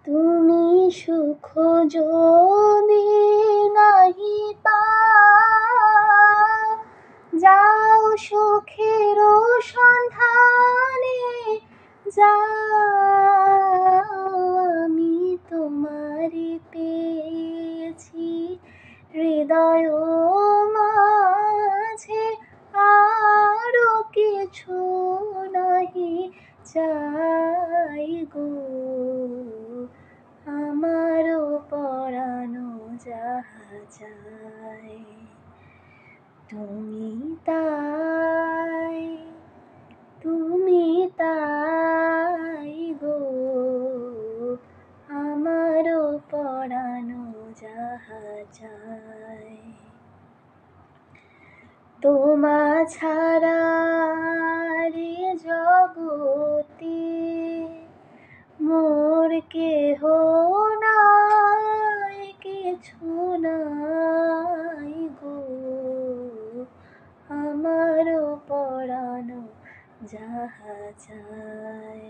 তুমি সুখ যদি নাহি পাও, যাও সুখের সন্ধানে যাও। আমি তোমারে পেয়েছি হৃদয় মাঝে, আরো কিছু নাহি চাই গো। আমারও পরানো যাহা চায় তুমি তাই, তুমি তাই গো। আমারও পরানো যাহা চায়। তোমা ছাড়া রে জগতে মোর কেহ নাই, কিছু নাই গো। আমারও পরানো যাহা চায়।